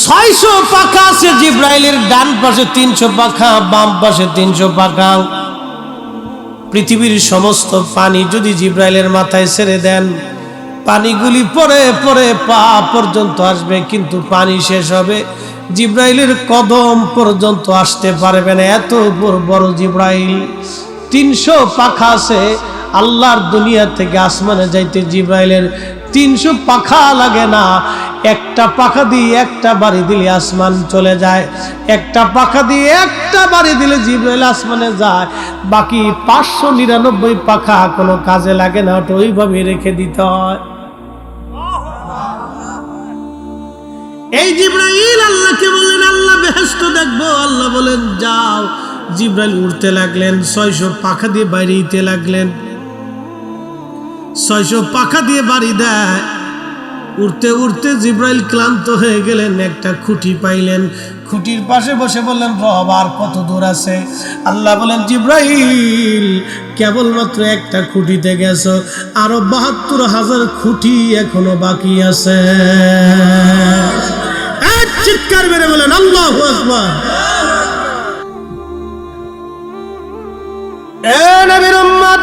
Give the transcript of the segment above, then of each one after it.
600 পাখা আছে জিব্রাইলের, ডান পাশে 300 পাখা, বাম পাশে 300 পাখা। পৃথিবীর সমস্ত পানি যদি জিব্রাইলের মাথায় ছেড়ে দেন, পানিগুলি পরে পরে পা পর্যন্ত আসবে, কিন্তু পানি শেষ হবে, জিব্রাইলের কদম পর্যন্ত আসতে পারবে না। এত বড় জিব্রাইল। 300 পাখা আছে। আল্লাহর দুনিয়া থেকে আসমানে যাইতে জিব্রাইলের 300 পাখা লাগে না। একটা পাখা দিয়ে একটা বাড়ি দিলে আসমান চলে যায়, একটা পাখা দিয়ে একটা বাড়ি দিলে জিব্রাইল আসমানে যায়। বাকি 599 পাখা কোনো কাজে লাগে না, ওটা ওইভাবে রেখে দিতে হয়। এই জিব্রাইল আল্লাহকে বললেন, আল্লাহ বেহেশত দেখবো। আল্লাহ বলেন যাও। জিব্রাইল উড়তে লাগলেন, 600 পাখা দিয়ে বাইরে দিতে লাগলেন। 600 পাখা দিয়ে বাড়ি দেয়। উড়তে উড়তে জিব্রাইল ক্লান্ত হয়ে গেলেন, একটা খুঁটি পাইলেন, খুঁটির পাশে বসে বললেন, রব আর কত দূর আছে? আল্লাহ বলেন, জিব্রাইল কেবলমাত্র একটা খুঁটিতে গেছো, আরো 72,000 খুঁটি এখনো বাকি আছে। এক চিৎকার মেরে বলেন আল্লাহু আকবার। এ নবীর উম্মত,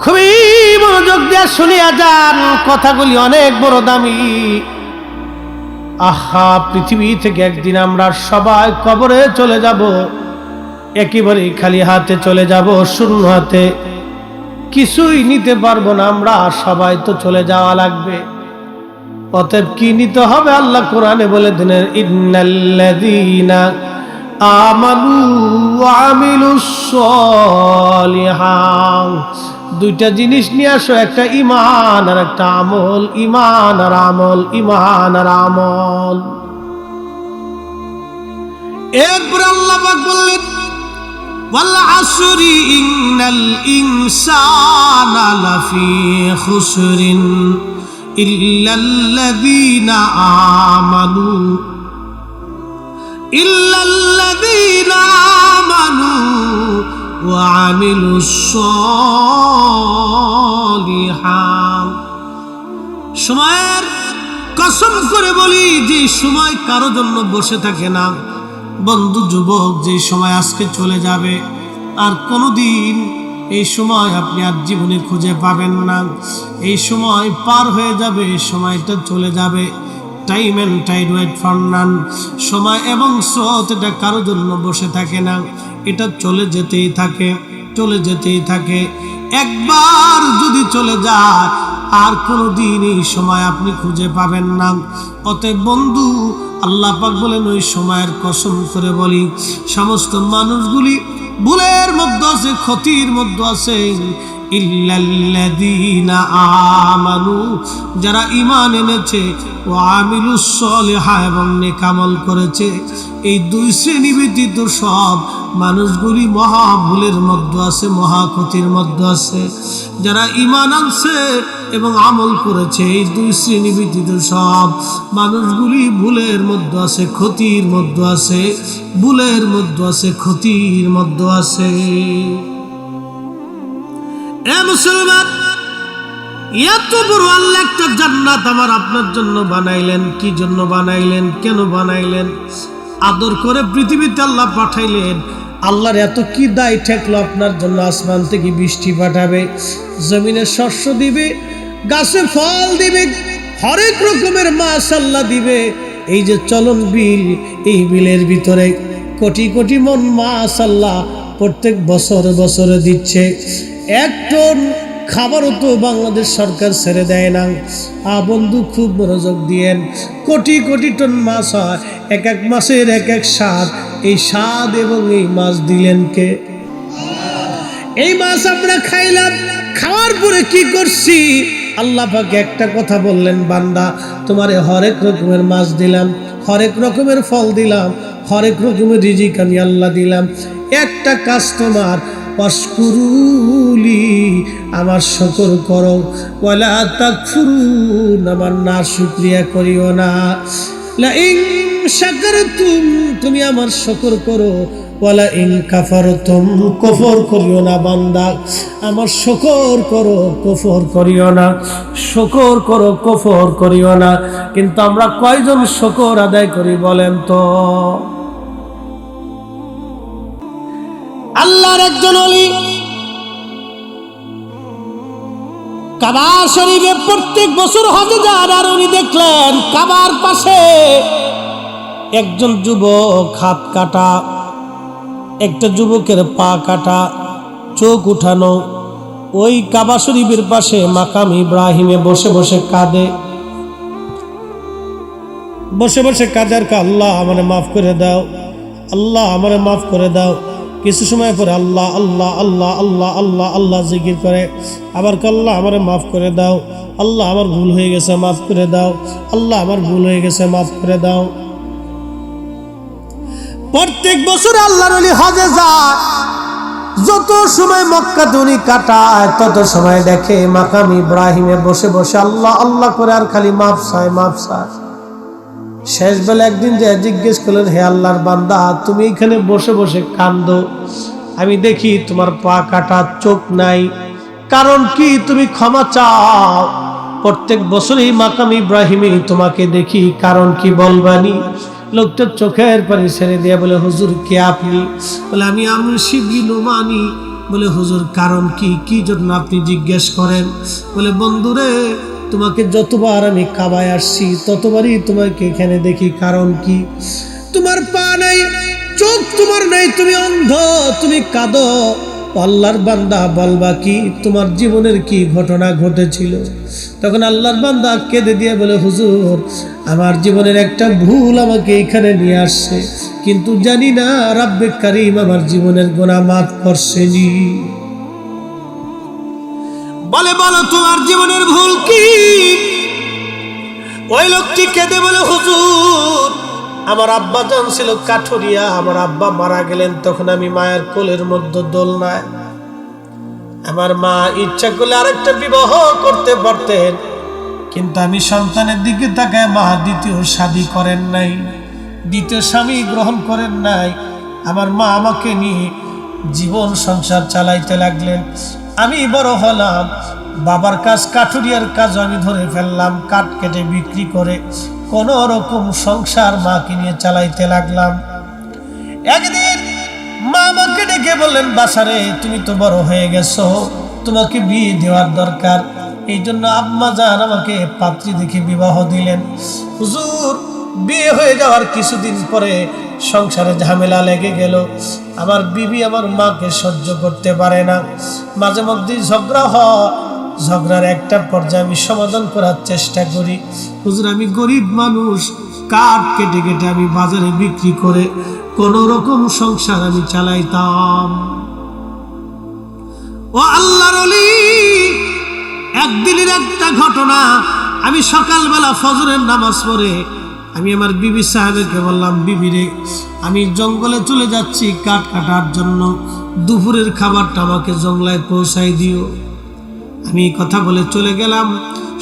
খুবই মনোযোগ দিয়ে শুনিয়া যান, কথাগুলি অনেক বড় দামি। আহা, পৃথিবী থেকে একদিন আমরা সবাই কবরে চলে যাব, একেবারে খালি হাতে চলে যাব, শূন্য হাতে, কিছুই নিতে পারবো না আমরা, সবাই তো চলে যাওয়া লাগবে। অতএব কি নিতে হবে? আল্লাহ কোরআনে বলে দিলেন, ইন্নাল্লাযীনা আমানু ওয়া আমিলুস সলিহাত। দুইটা জিনিস নিয়ে আসো, একটা ঈমান আর একটা আমল। ঈমান আর আমল, ঈমান আর আমল। এরপর আল্লাহ পাক বললেন, ওয়াল আসরি ইন্নাল ইনসানা লাফি খুসরিন ইল্লাল্লাযীনা আমানু ওয়া আমিলুস সলিহাত। সময়ের কসম করে বলি, যে সময় কারো জন্য বসে থাকে না। বন্ধু যুবক, যে সময় আজকে চলে যাবে, আর কোনোদিন এই সময় আপনি আর জীবনে খুঁজে পাবেন না। এই সময় পার হয়ে যাবে, এই সময়টা চলে যাবে। Time and tide wait for none. সময় এবং স্রোত এটা কারো জন্য বসে থাকে না, এটা চলে যেতেই থাকে, চলে যেতেই থাকে। একবার যদি চলে যায়, আর কোনোদিন এই সময় আপনি খুঁজে পাবেন না। অতএব বন্ধু, আল্লাহ পাক বলেন, ওই সময়ের কসম করে বলি, সমস্ত মানুষগুলি ভুলের মধ্যে আছে, ক্ষতির মধ্যে আছে। ইল্লাল্লাযীনা আমানু, যারা ঈমান এনেছে, ওয়া আমিলুস সলিহাত, এবং নেক আমল করেছে। এই দুই শ্রেণী ব্যতীত সব মানুষগুলি মহা ভুলের মধ্যে আছে, মহা ক্ষতির মধ্যে আছে। যারা ঈমান আনছে এবং আমল করেছে, এই দুই শ্রেণী ব্যতীত সব মানুষগুলি ভুলের মধ্যে আছে, ক্ষতির মধ্যে আছে, ভুলের মধ্যে আছে, ক্ষতির মধ্যে আছে। এ মুসলমান, এত বড় আল্লাহ একটা জান্নাত আমার আপনার জন্য বানাইলেন। কি জন্য বানাইলেন? কেন বানাইলেন? আদর করে পৃথিবীতে আল্লাহ পাঠাইলেন। আল্লাহর এত কি দায় ঠেকলো আপনার জন্য? আসমান থেকে বৃষ্টি পাঠাবে, জমিনে শস্য দিবে, গাছে ফল দিবে, হরেক রকমের মাছ আল্লাহ দিবে। এই যে চলন বিল, এই বিলের ভিতরে কোটি কোটি মন মাছ আল্লাহ প্রত্যেক বছর বছরে দিচ্ছে। 1 টন খাবারও তো বাংলাদেশ সরকার ছেড়ে দেয় না। বন্ধু, খুব মনোযোগ দিয়েন। কোটি কোটি টন মাছ হয়, এক এক মাসের এক এক স্বাদ। এই স্বাদ এবং এই মাছ দিলেন কে? এই মাছ আমরা খাইলাম, খাওয়ার পরে কি করছি? আল্লাহ পাক একটা কথা বললেন, বান্দা, তোমারে হরেক রকমের মাছ দিলাম, হরেক রকমের ফল দিলাম, হরেক রকমের রিজিক আমি আল্লাহ দিলাম। একটা কাজ তোমার, ওয়াশকুরুলি, আমার শুকর করো, ওয়ালা তাকফুরুন, আমার না শুকরিয়া করিও না। লা ইন শাকারতুম, তুমি আমার শুকর করো, ওয়ালা ইন কাফারতুম, কুফর করিও না। বান্দা, আমার শুকর করো, কুফর করিও না, শুকর করো, কুফর করিও না। কিন্তু আমরা কয়জন শুকর আদায় করি বলেন তো? আল্লাহর একজন ওলি কাবা শরীফে প্রত্যেক বছর হজে যান, আর উনি দেখলেন কাবার পাশে একজন যুবক হাত কাটা, একটা যুবকের পা কাটা, চোখ উঠানো, ওই কাবা শরীফের পাশে মাকাম ইব্রাহিমে বসে বসে কাঁদে, বসে বসে কাঁদে আর আল্লাহ আমারে মাফ করে দাও, আল্লাহ আমারে মাফ করে দাও। কিছু সময় পরে আল্লাহ আল্লাহ আল্লাহ আল্লাহ আল্লাহ আল্লাহ জিকির করে, আবার আল্লাহ আমারে মাফ করে দাও, আল্লাহ আমার ভুল হয়ে গেছে মাফ করে দাও, আল্লাহ আমার ভুল হয়ে গেছে মাফ করে দাও। প্রত্যেক বছর আল্লাহর ওলি হজে যায়, যত সময় মক্কাতে উনি কাটায় তত সময় দেখে মাকাম ইব্রাহিমে বসে বসে আল্লাহ আল্লাহ করে আর খালি মাফ চায় মাফ চায়। শেষ বেলা একদিন যে জিজ্ঞেস করলেন, হে আল্লাহর বান্দা, তুমি এখানে বসে বসে কান্দো, আমি দেখি তোমার পা কাটা, চোখ নাই, কারণ কি? তুমি ক্ষমা চাও। প্রত্যেক বছরই মাকাম ইব্রাহিমে তোমাকে দেখি, কারণ কি বলবানি? লোকটা চোখের পানি ছেড়ে দিয়ে বলে, হুজুর কে আপনি? বলে আমি শিবলি নোমানি। বলে হুজুর কারণ কি? কি জন্য আপনি জিজ্ঞেস করেন? বলে বন্ধুরে, তোমাকে যতবার আমি কাবায় আসছি ততবারই তোমাকে এখানে দেখি, কারণ কি? তোমার পা নাই, চোখ তোমার নাই, তুমি অন্ধ, তুমি কাঁদো। আল্লাহর বান্দা বলবা কি? তোমার জীবনের কি ঘটনা ঘটেছিল? তখন আল্লাহর বান্দা কেঁদে দিয়ে বলে, হুজুর আমার জীবনের একটা ভুল আমাকে এখানে নিয়ে আসছে, কিন্তু জানি না রাব্বে কারীম আমার জীবনের গুনাহ মাফ করছেনি। বলে বলো তোমার জীবনের ভুল কি? ওই লোকটি কেঁদে বলে, হুজুর আমার আব্বা জান ছিল কাঠুরিয়া, আমার আব্বা মারা গেলেন, তখন আমি মায়ের কোলের মধ্যে দোলনায়, আমার মা ইচ্ছা করলে আরেকটা বিবাহ করতে পারতেন, কিন্তু আমি সন্তানের দিকে তাকায় মা দ্বিতীয় শাদী করেন নাই, দ্বিতীয় স্বামী গ্রহণ করেন নাই। আমার মা আমাকে নিয়ে জীবন সংসার চালাইতে লাগলেন। আমি বড় হলাম, বাবার কাজ কাঠুরিয়ার কাজ আমি ধরে ফেললাম, কাঠ কেটে বিক্রি করে কোন রকম সংসার মাকে নিয়ে চালাইতে লাগলাম। একদিন মা আমাকে ডেকে বললেন, বাসারে তুমি তো বড় হয়ে গেছো, তোমাকে বিয়ে দেওয়ার দরকার। এই জন্য আম্মা জান আমাকে পাত্রী দেখে বিবাহ দিলেন। হুজুর বিয়ে হয়ে যাওয়ার কিছুদিন পরে সংসারে ঝামেলা লেগে গেল। আমার বিবি আমার মাকে সহ্য করতে পারে না, মাঝে মধ্যেই ঝগড়া হয়। ঝগড়ার একটা পর্যায়ে আমি সমাধান করার চেষ্টা করি। হুজুর আমি গরিব মানুষ, কাঠ কেটে কেটে আমি বাজারে বিক্রি করে কোন রকম সংসার আমি চালাইতাম। ও আল্লাহর ওলি, একদিনের একটা ঘটনা, আমি সকালবেলা ফজরের নামাজ পড়ে আমি আমার বিবি সাহেবকে বললাম, বিবিরে আমি জঙ্গলে চলে যাচ্ছি কাঠ কাটার জন্য, দুপুরের খাবারটা আমাকে জঙ্গলায় পৌঁছাই দিও। আমি কথা বলে চলে গেলাম।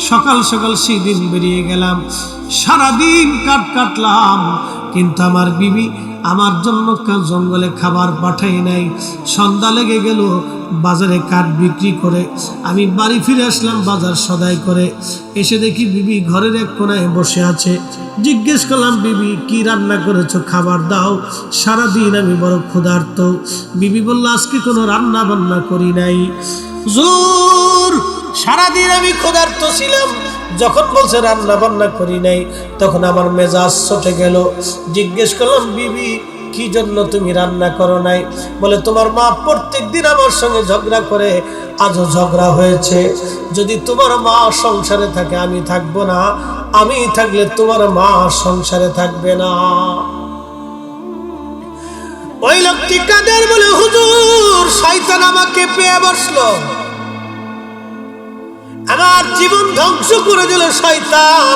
সকাল সকাল সেদিন বেরিয়ে গেলাম, সারাদিন কাঠ কাটলাম, কিন্তু আমার বিবি আমার জন্য জঙ্গলে খাবার পাঠাই নাই। সন্ধ্যা লেগে গেল, বাজারে কাঠ বিক্রি করে আমি বাড়ি ফিরে আসলাম বাজার সদাই করে। এসে দেখি বিবি ঘরের এক কোনায় বসে আছে। জিজ্ঞেস করলাম, বিবি কি রান্না করেছো, খাবার দাও, সারাদিন আমি বড় ক্ষুধার্ত। বিবি বলল, আজকে কোনো রান্না বান্না করি নাই। হুজুর সারাদিন আমি ক্ষুধার্ত ছিলাম। যখন বলছে রান্না বান্না করি নাই, তখন আমার মেজাজ চটে গেল। জিজ্ঞেস করলাম, বিবি কি জন্য তুমি রান্না করো নাই? বলে, তোমার মা প্রত্যেক দিন আমার সঙ্গে ঝগড়া করে, আজও ঝগড়া হয়েছে। যদি তোমার মা সংসারে থাকে আমি থাকবো না, আমি থাকলে তোমার মা সংসারে থাকবে না। ওই লোকটি কাদের বলে, হুজুর শয়তান আমাকে পেয়ে বসলো, আমার জীবন ধ্বংস করে দিল শয়তান,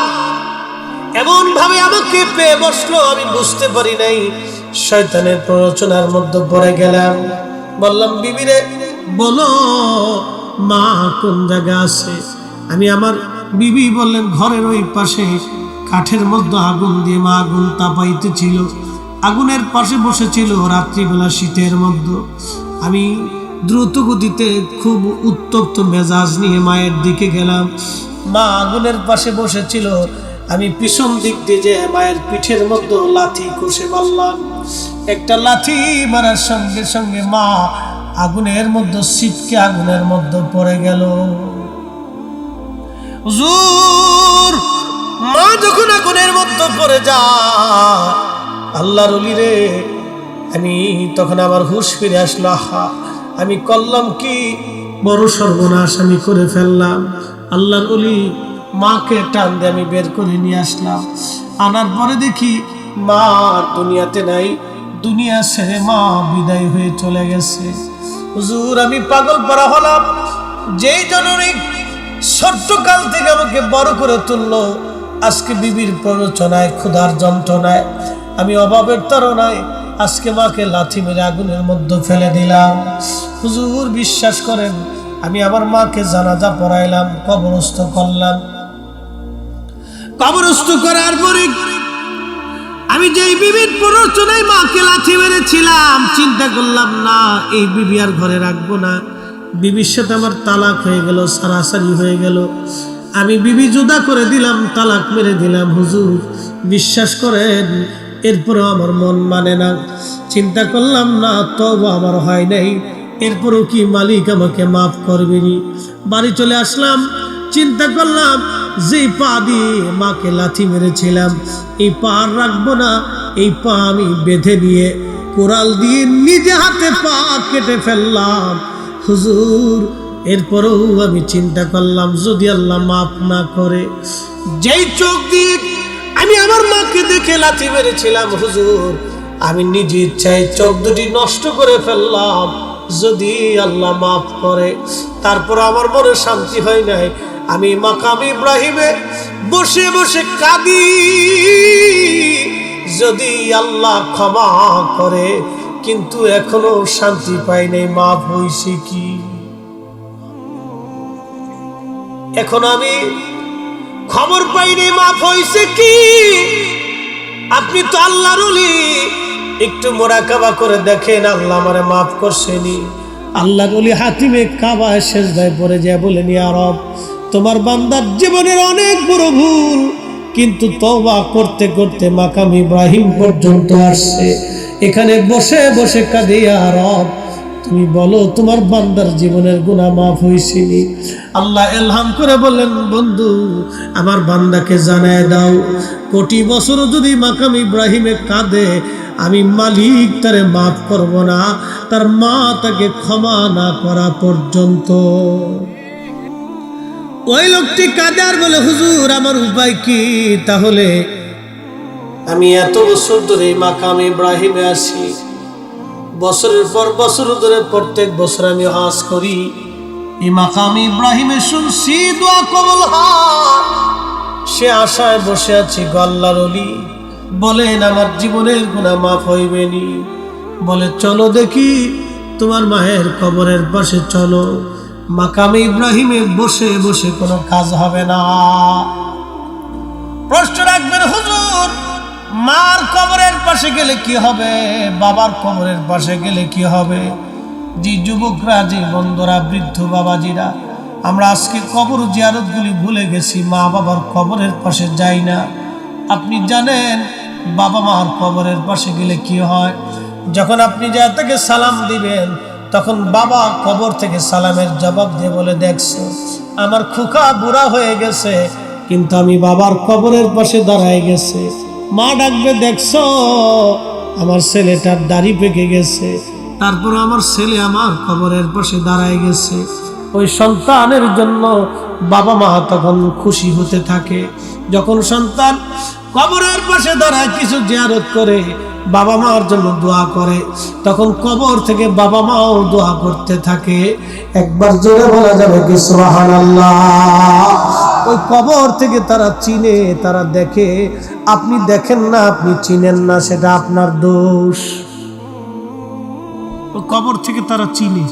এমন ভাবে আমাকে পেয়ে বসলো আমি বুঝতে পারি নাই। শয়তানের প্ররোচনার মধ্যে পড়ে গেলাম। বললাম, বিবিরে বলো মা কোন জায়গা আছে? আমি আমার বিবি বললেন, ঘরের ওই পাশে কাঠের মধ্যে আগুন দিয়ে মা আগুন তাপাইতেছিল, আগুনের পাশে বসেছিল রাত্রিবেলা শীতের মধ্যে। আমি দ্রুত গতিতে খুব উত্তপ্ত মেজাজ নিয়ে মায়ের দিকে গেলাম। মা আগুনের পাশে বসেছিল, আমি পিছন দিক দিয়ে যে মায়ের পিঠের মধ্যে লাথি কষে মারলাম। একটা লাথি মারার সঙ্গে সঙ্গে মা আগুনের মধ্যে ছিটকে আগুনের মধ্যে পড়ে গেল। হুজুর, মা যখন আগুনের মধ্যে পড়ে যায়, আল্লাহর ওলি রে, আমি তখন আমার হুঁশ ফিরে আসলো। আমি করলাম কি বড় সর্বনাশ আমি করে ফেললাম। আল্লাহর ওলি মাকে টান দিয়ে আমি বের করে নিয়ে আসলাম। আনার পরে দেখি মা দুনিয়াতে নাই, দুনিয়া ছেড়ে মা বিদায় হয়ে চলে গেছে। হুজুর, আমি পাগল পারা হলাম। যেই জননী ছোট্টকাল থেকে আমাকে বড় করে তুললো, আজকে বিবির প্ররোচনায়, ক্ষুধার যন্ত্রণায়, আমি অভাবের তাড়নায় আজকে মাকে লাথি মেরে আগুনের মধ্যে ফেলে দিলাম। হুজুর, বিশ্বাস করেন, আমি আমার মাকে জানাজা পড়াইলাম, কবরস্থ করলাম। কবরস্থ করার পরে আমি যেই বিবির প্ররোচনায় মাকে লাথি মেরেছিলাম, চিন্তা করলাম না এই বিবি আর ঘরে রাখবো না। বিবির সাথে আমার তালাক হয়ে গেল, সারাসারি হয়ে গেল। আমি বিবি জুদা করে দিলাম, তালাক মেরে দিলাম। হুজুর, বিশ্বাস করেন, এরপরেও আমার মন মানে না। চিন্তা করলাম না, তওবা আমার হয় নাই, এরপরেও কি মালিক আমাকে মাফ করবেনি। বাড়ি চলে আসলাম, চিন্তা করলাম যে পা দিয়ে মাকে লাথি মেরেছিলাম, এই পা আর রাখবো না। এই পা আমি বেঁধে নিয়ে কোরাল দিয়ে নিজে হাতে পা কেটে ফেললাম। হুজুর, এরপরেও আমি চিন্তা করলাম যদি আল্লাহ মাফ না করে, যেই চোখ দিয়ে আমি আমার মাকে দেখে লাথি মেরেছিলাম, হুজুর, আমি নিজে ইচ্ছায় চোখ দুটি নষ্ট করে ফেললাম। যদি আল্লাহ মাফ করে, তারপর আমার মনে শান্তি হয় নাই। আমি মাকাম ইব্রাহিমে বসে বসে কাঁদি, যদি আল্লাহ ক্ষমা করে, কিন্তু এখনো শান্তি পাই নাই। মাফ হইছে কি? এখন আমি খবর পাইনি মাফ হইছে কি? আপনি তো আল্লাহর ওলি, একটু মুরাকাবা করে দেখেন আল্লাহ আমারে মাফ করছেনি। আল্লাহর ওলি হাতিমে কাবা সেজদায় পড়ে যায়, বলেন, ইয়া রব, তোমার বান্দার জীবনের অনেক বড় ভুল, কিন্তু তওবা করতে করতে মাকাম ইব্রাহিম পর্যন্ত আসছে। এখানে বসে বসে কাঁদে, ইয়া রব, তুমি বলো তোমার বান্দার জীবনের গুনাহ মাফ হইছেনি? আল্লাহ ইলহাম করে বললেন, বন্ধু, আমার বান্দাকে জানায় দাও, কোটি বছর যদি মাকাম ইব্রাহিমে কাঁদে, আমি মালিক তারে মাফ করব না, তার মা তাকে ক্ষমা না করা পর্যন্ত। ওই লোকটি কাঁদে আর বলে, হুজুর, আমার উপায় কি? তাহলে আমি এত বছর ধরে মাকাম ইব্রাহিমে আসি, বছরের পর বছর ধরে প্রত্যেক বছর আমি হজ করি, এই মাকাম ইব্রাহিমে শুনছি দোয়া কবুল হয়, সে আশায় বসে আছি। আল্লাহর ওলি বলেন, আমার জীবনের গুনাহ মাফ হইবেনি? বলে, চলো দেখি তোমার মায়ের কবরের পাশে চলো। মাকাম ইব্রাহিমে বসে বসে কোনো কাজ হবে না। প্রশ্ন রাখবেন, হুজুর, মার কবরের পাশে গেলে কি হবে? বাবার কবরের পাশে গেলে কি হবে? যে যুবকরা, যে বন্ধুরা, বৃদ্ধ বাবাজিরা, আমরা আজকে কবর জিয়ারতগুলি ভুলে গেছি, মা বাবার কবরের পাশে যাই না। আপনি জানেন বাবা মার কবরের পাশে গেলে কি হয়? যখন আপনি যা তাকে সালাম দিবেন, তখন বাবা কবর থেকে সালামের জবাব দিয়ে বলে, দেখছো, আমার খোকা বুড়া হয়ে গেছে, কিন্তু আমি বাবার কবরের পাশে দাঁড়ায় গেছে। মা ডাকবে, দেখছো, আমার ছেলেটার দাড়ি পেকে গেছে, তারপর আমার ছেলে আমার কবরের পাশে দাঁড়ায় গেছে। ওই সন্তানের জন্য বাবা মা তখন খুশি হতে থাকে। যখন সন্তান কবরের পাশে দাঁড়ায় কিছু জিয়ারত করে, বাবা মার জন্য দোয়া করে, তখন কবর থেকে বাবা মাও দোয়া করতে থাকে। একবার জোরে বলা যাবে কি সুবহানাল্লাহ? ওই কবর থেকে তারা চিনে, তারা দেখে। আপনি দেখেন না, আপনি চিনেন না, সেটা আপনার দোষ। ওই কবর থেকে তারা চিনে।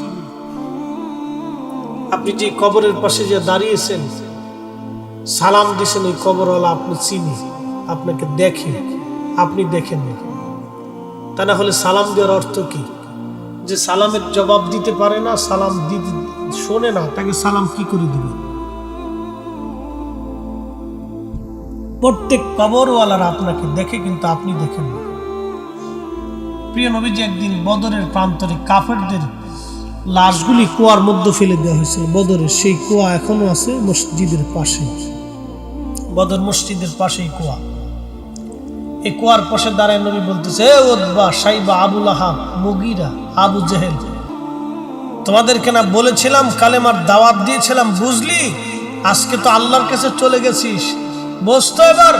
আপনি যে কবরের পাশে যে দাঁড়িয়েছেন, সালাম দিয়েছেন, ওই কবরওয়ালা আপনি চিনি, আপনাকে দেখে, আপনি দেখেন না। তা না হলে সালাম দেওয়ার অর্থ কি? যে সালামের জবাব দিতে পারে না, সালাম দিতে শোনে না, তাকে সালাম কি করে দিবে? প্রত্যেক কবরওয়ালারা আপনাকে দেখে, কিন্তু আপনি দেখেন না। প্রিয় নবীজি একদিন বদরের প্রান্তরে কাফেরদের লাশগুলি কুয়ার মধ্যে ফেলে দেওয়া হয়েছিল। বদরের সেই কুয়া এখনো আছে মসজিদের পাশে, বদর মসজিদের পাশেই কুয়া। এই কুয়ার পাশে দাঁড়ায় নবী বলতেছে, এ উতবা, সাইবা, আবুল আহাব, মুগিরা, আবু জেহেল, তোমাদেরকে না বলেছিলাম, কালেমার দাওয়াত দিয়েছিলাম, বুঝলি? আজকে তো আল্লাহর কাছে চলে গেছিস, বুঝতো এবার,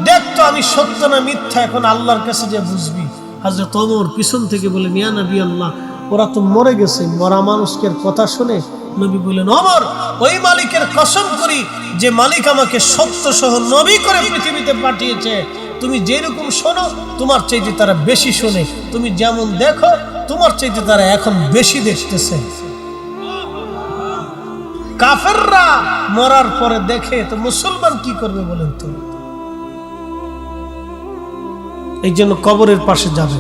দেখ তো আমি সত্য না মিথ্যা, এখন আল্লাহর কাছে যে বুঝবি। হযরত ওমর পিছন থেকে বলেন, ইয়া নবী আল্লাহ, ওরা তো মরে গেছে, মরা মানুষের কথা শুনে নবী বলেন, ওমর, ওই মালিকের কসম করি যে মালিক আমাকে সত্য সহ নবী করে পৃথিবীতে পাঠিয়েছে, তুমি যেরকম শোনো তোমার চাইতে তারা বেশি শোনে, তুমি যেমন দেখো তোমার চাইতে তারা এখন বেশি দেখতেছে। কাফেররা মরার পরে দেখে, তো মুসলমান কি করবে বলেন তো? এই জন্য কবরের পাশে যাবে।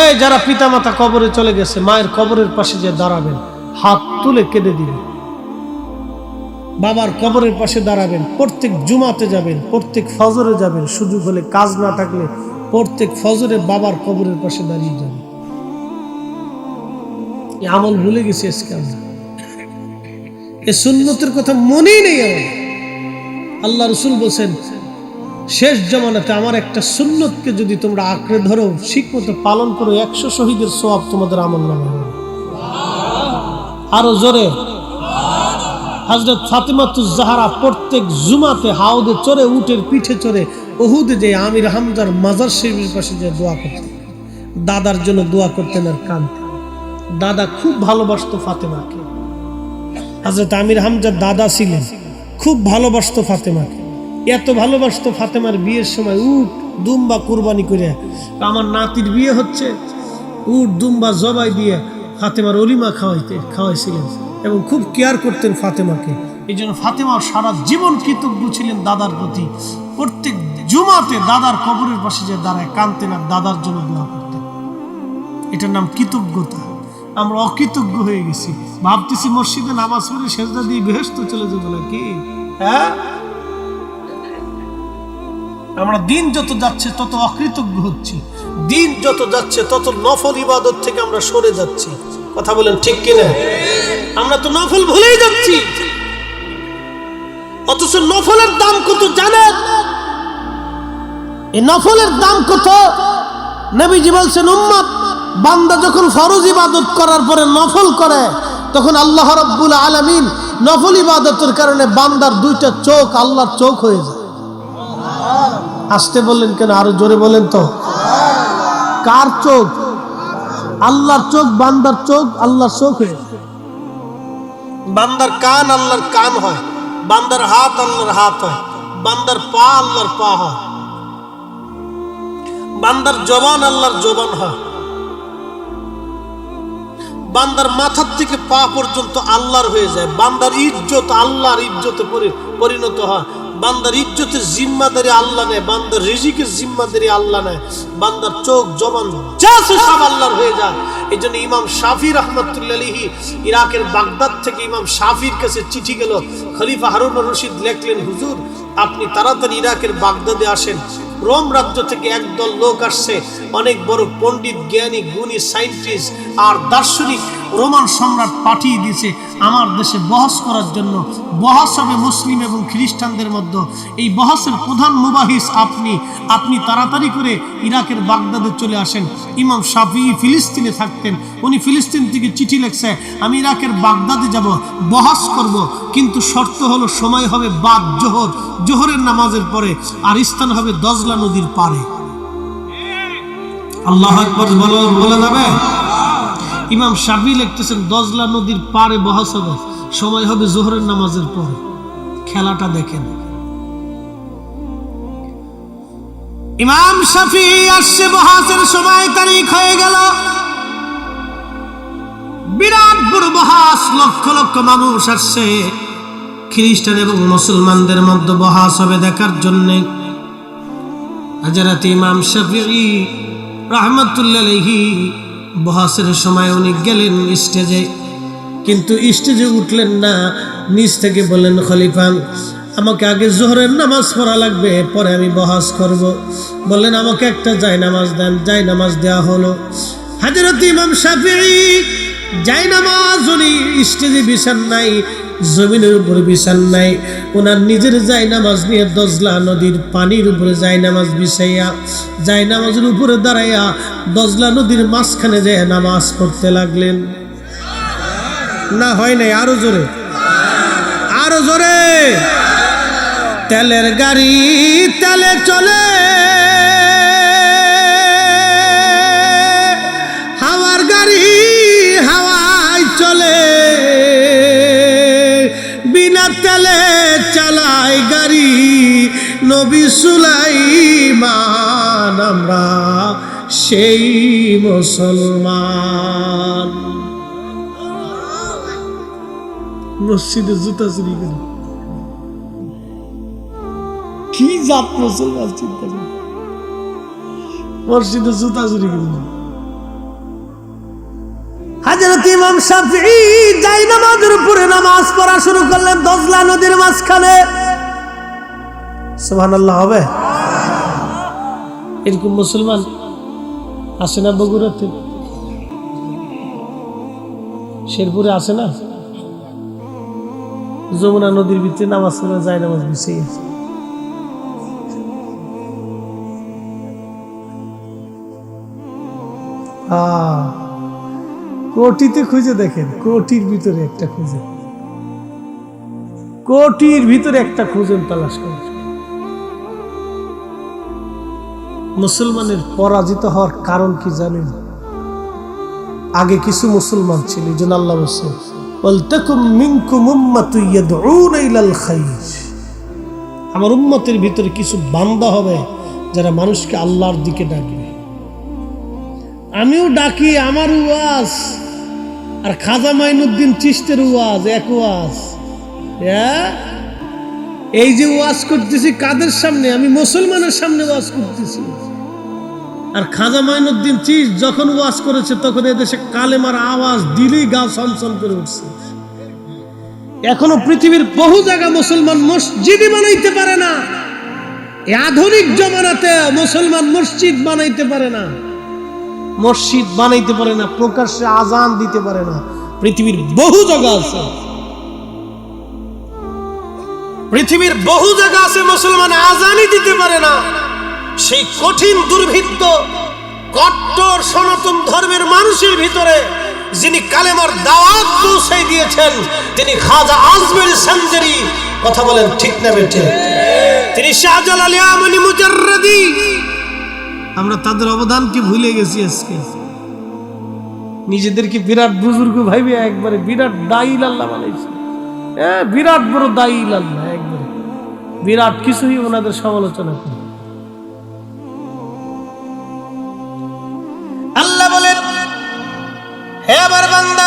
এই যারা পিতামাতা কবরে চলে গেছে, মায়ের কবরের পাশে যে দাঁড়াবেন, হাত তুলে কেঁদে দিবেন। বাবার কবরের পাশে দাঁড়াবেন, প্রত্যেক জুমাতে যাবেন, প্রত্যেক ফজরে যাবেন, সুযোগ হলে, কাজ না থাকলে প্রত্যেক ফজরে বাবার কবরের পাশে দাঁড়িয়ে যাবেন। এই আমল ভুলে গেছি আজকে আমরা, এই সুন্নতের কথা মনেই নেই আমার। আল্লাহ রাসূল বলেন, শেষ জামানাতে আমার একটা সুন্নতকে যদি তোমরা আঁকড়ে ধরো, ঠিকমতো পালন করো, 100 শহীদের সওয়াব তোমাদের আমলনামায় হবে। আরো জোরে। হযরত ফাতেমাতুজ জাহরা প্রত্যেক জুমাতে হাউদে চড়ে, উটের পিঠে চড়ে উহুদে যে আমির হামজার মাজার শরীফের পাশে যে দোয়া করতেন, দাদার জন্য দোয়া করতেন আর কাঁদতেন। দাদা খুব ভালোবাসতো ফাতেমাকে। হযরত আমির হামজার দাদা ছিলেন, খুব ভালোবাসতো ফাতেমাকে। এত ভালোবাসতো, ফাতেমার বিয়ের সময় উট দুম্বা কুরবানি করে, আমার নাতির বিয়ে হচ্ছে, উট দুম্বা জবাই দিয়ে ফাতেমার অলিমা খাওয়াইছিলেন এবং খুব কেয়ার করতেন ফাতেমাকে। এই জন্য ফাতেমা সারা জীবন কৃতজ্ঞ ছিলেন দাদার প্রতি। প্রত্যেক জুমাতে দাদার কবরের পাশে যে দাঁড়ায় কাঁদতেন আর দাদার জন্য দোয়া করতেন। এটার নাম কৃতজ্ঞতা। আমরা অকৃতজ্ঞ হয়ে গেছি, ভাবতেছি মসজিদে নামাজ পড়ে সেজদা দিয়ে বেহেশত চলে যাবো নাকি। হ্যাঁ, আমরা দিন যত যাচ্ছে তত অকৃতজ্ঞ হচ্ছি, দিন যত যাচ্ছে তত নফল ইবাদত থেকে আমরা সরে যাচ্ছি। কথা বলেন ঠিক কিনা? আমরা তো নফল ভুলেই যাচ্ছি, অথচ নফলের দাম কত জানেন? এই নফলের দাম কত? নবীজি বলছেন, উম্মত বান্দা যখন ফরজ ইবাদত করার পরে নফল করে, তখন আল্লাহ রাব্বুল আলামিন নফল ইবাদতের কারণে বান্দার দুইটা চোখ আল্লাহর চোখ হয়ে যায়। আসতে বললেন কেন? আরো জোরে বলেন তো। কার চোখ? আল্লাহর চোখ। বান্দার চোখ আল্লাহর চোখ হয়ে যায়। বান্দার কান আল্লাহর কান হয়, বান্দার হাত আল্লাহর হাত হয়, বান্দার পা আল্লাহর পা হয়, বান্দার জবান আল্লাহর জবান হয়, বান্দার মাথার থেকে পা পর্যন্ত আল্লাহর হয়ে যায়। বান্দার ইজ্জত আল্লাহর ইজ্জতে পরিণত হয়। বান্দার ইজ্জতের জিম্মাদারি আল্লাহ নেয়, বান্দার রিজিকের জিম্মাদারি আল্লাহ নেয়। বান্দার চোখ জবান যা আছে সব আল্লাহর হয়ে যায়। এই জন্য ইমাম শাফি রাহমাতুল্লাহি আলাইহি ইরাকের বাগদাদ থেকে ইমাম শাফির কাছে চিঠি গেল। খলিফা হারুন রশিদ লিখলেন, হুজুর আপনি তাড়াতাড়ি ইরাকের বাগদাদে আসেন, রোম রাজ্য থেকে একদল লোক আসছে, অনেক বড় পণ্ডিত, জ্ঞানী, গুণী, সায়েন্টিস্ট আর দার্শনিক রোমান সম্রাট পাঠিয়ে দিয়েছে আমার দেশে বহস করার জন্য। বহস হবে মুসলিম এবং খ্রিস্টানদের মধ্যে। এই বহসের প্রধান মুবাহিস আপনি তাড়াতাড়ি করে ইরাকের বাগদাদে চলে আসেন। ইমাম শাফি ফিলিস্তিনে থাকতেন, উনি ফিলিস্তিন থেকে চিঠি লিখছে, আমি ইরাকের বাগদাদে যাব, বহস করব, কিন্তু শর্ত হলো সময় হবে বাদ জোহর, জোহরের নামাজের পরে, আর স্থান হবে দজলা নদীর পারে। আল্লাহু আকবার বলা যাবে? ইমাম শাফি লিখতেছেন দজলা নদীর পারে বহস হবে, সময় হবে জোহরের নামাজের পরে। খেলাটা দেখেন। ইমাম শাফি আসছে, বহসের সময় তারিখ হয়ে গেল। বিরাট বড় বহস, লক্ষ লক্ষ মানুষ আসছে। খ্রিস্টান এবং মুসলমানদের মধ্যে বহস হবে দেখার জন্য। হযরত ইমাম শাফি রাহমাতুল্লাহি আলাইহি বহসের সময় উনি গেলেন স্টেজে, কিন্তু স্টেজে উঠলেন না, নিচ থেকে বললেন, খলিফা আমাকে আগে জোহরের নামাজ পড়া লাগবে, পরে আমি বহাস করব। বললেন আমাকে একটা জায়নামাজ দেন। জায়নামাজ দেওয়া হলো। হযরত ইমাম শাফিঈ জায়নামাজ উনি স্টেজে বিছান নাই, জমিনের উপরে বিছান নাই, ওনার নিজের জায়নামাজ নিয়ে দজলা নদীর পানির উপরে জায়নামাজ বিছাইয়া জায়নামাজের উপরে দাঁড়াইয়া দজলা নদীর মাঝখানে যেয়ে নামাজ পড়তে লাগলেন। না হয় নাই, আরো জোরে, আরো জোরে। তেলের গাড়ি তেলে চলে, হাওয়ার গাড়ি হাওয়ায় চলে, বিনা তেলে চালায় গাড়ি নবী সুলাইমান, আমরা সেই মুসলমান। মসজিদে জুতা চুরি করে কি জাত মুসলমান, চিন্তা করি। মসজিদে জুতা চুরি করে হযরত ইমাম শাফিঈ জায়নামাজের উপরে নামাজ পড়া শুরু করলেন দজলা নদীর মাঝখানে। সুবহানাল্লাহ হবে? এরকম মুসলমান আছে না বগুড়াতে? শেরপুরে আছে না? যমুনা নদীর ভিতরে নামাজ পড়ে জায়নামাজ বিছিয়ে আছে। কোটিতে খুঁজে দেখেন, কোটির ভিতরে একটা খুঁজে, কোটির ভিতরে একটা খুঁজেন, তালাশ করেন। মুসলমানের পরাজিত হওয়ার কারণ কি জানেন? আগে কিছু মুসলমান ছিল, এই জন্য আল্লাহ বলছে ওয়ালতাকুম মিনকুম উম্মাতুন ইয়াদউনা ইলাল খায়র। আমার উম্মতের ভিতরে কিছু বান্দা হবে যারা মানুষকে আল্লাহর দিকে ডাকবে। আমিও ডাকি, আমার ওয়াজ আর খাজা মাইনুদ্দিন চিশতের ওয়াজ এক ওয়াজ। এই যে ওয়াজ করতেছি কাদের সামনে? আমি মুসলমানের সামনে ওয়াজ করতেছি। আর খাজা মাইনুদ্দিন চিশত যখন ওয়াজ করেছে তখন এদেশে কালেমার আওয়াজ দিলেই গা ছমছম করে উঠছে। এখনো পৃথিবীর বহু জায়গা মুসলমান মসজিদই বানাইতে পারে না। এই আধুনিক জমানাতে মুসলমান মসজিদ বানাইতে পারে না, মসজিদ বানাইতে পারে না, প্রকাশ্যে আজান দিতে পারে না। পৃথিবীর বহু জায়গা আছে, পৃথিবীর বহু জায়গা আছে মুসলমান আজানই দিতে পারে না। সেই কঠিন দুর্ভিক্ষ কট্টর সনাতন ধর্মের মানুষের ভিতরে যিনি কালেমার দাওয়াত পৌঁছে দিয়েছেন তিনি খাজা আজমের সঞ্জরি। কথা বলেন ঠিক না বেঠিক? তিনি শাহজালাল আমনি মুজাররদি। আমরা তাদের অবদানকে ভুলে গেছি আজকে। নিজেদেরকে বিরাট বুজুর্গ ভাইবে একবারে বিরাট দাইল আল্লাহ বানাইছে। বিরাট বড় দাইল আল্লাহ, একবারে বিরাট কিছুই ওনাদের সমালোচনা করে। আল্লাহ বলেন হে আমার বান্দা